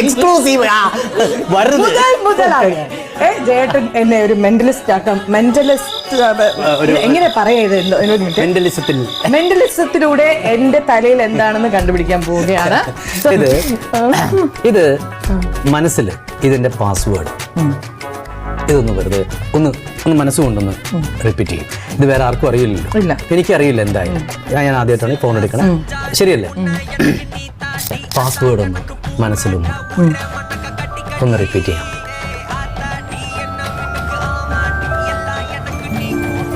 Exclusive ജയേട്ടൻ എന്നെ ഒരു mentalist ആക്കാം. എങ്ങനെ മെന്റലിസത്തിലൂടെ എന്റെ തലയിൽ എന്താണെന്ന് കണ്ടുപിടിക്കാൻ പോവുകയാണ്. ഇത് മനസ്സിൽ ഇതിന്റെ പാസ്വേഡ് ഇതൊന്ന് വെറുതെ ഒന്ന് മനസ്സുകൊണ്ടൊന്ന് റിപ്പീറ്റ് ചെയ്യും. ഇത് വേറെ ആർക്കും അറിയില്ലല്ലോ, എനിക്കറിയില്ല എന്തായാലും. ഞാൻ ആദ്യമായിട്ടാണ് ഫോൺ എടുക്കണം, ശരിയല്ലേ? പാസ്വേഡ് ഒന്ന് മനസ്സിലൊന്ന് റിപ്പീറ്റ് ചെയ്യാം.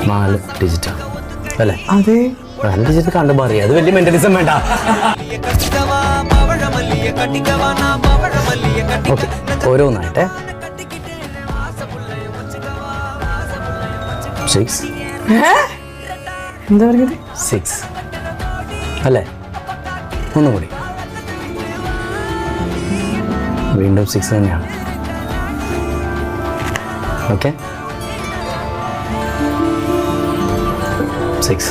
4 ഡിജിറ്റാണ് അല്ലേ? അതെ, 4 ഡിജിറ്റ് കണ്ടുമ്പോ അറിയാം. അത് വലിയ മെന്റലിസം വേണ്ട. ഓക്കെ, ഓരോന്നായിട്ടെ. 6 എന്താ പറഞ്ഞത്? 6 അല്ലേ? ഒന്നും കൂടി. വീണ്ടും 6 തന്നെയാണ്. ഓക്കെ, 6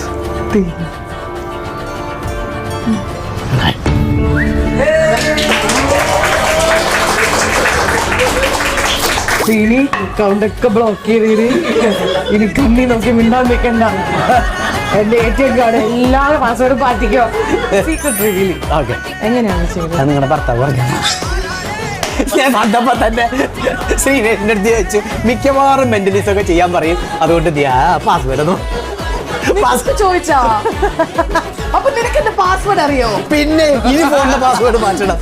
ഇനി കൗണ്ടൊക്കെ ബ്ലോക്ക് ചെയ്ത് ഇനി കണ്ണി നോക്കി മിണ്ടാൻ വെക്കണ്ട. എന്റെ ATM കാർഡ് എല്ലാ പാസ്വേഡും പാറ്റിക്കോ. സീക്രട്ട് റിവീലിംഗ് എങ്ങനെയാണ് ചെയ്യുന്നത്? നിങ്ങളുടെ ഭർത്താവ് പറഞ്ഞു. ഞാൻ വന്നപ്പോ തന്നെ ശ്രീനേഷിന്റെ അടുത്ത് ചോദിച്ചു, മിക്കവാറും മെന്റലിസം ഒക്കെ ചെയ്യാൻ പറയും, അതുകൊണ്ട് പാസ്വേഡ് ഒന്നും ചോദിച്ചാ. അപ്പൊ നിനക്ക് എന്റെ പാസ്വേഡ് അറിയോ? പിന്നെ ഈ ഫോണിന്റെ പാസ്വേഡ് മാറ്റണം.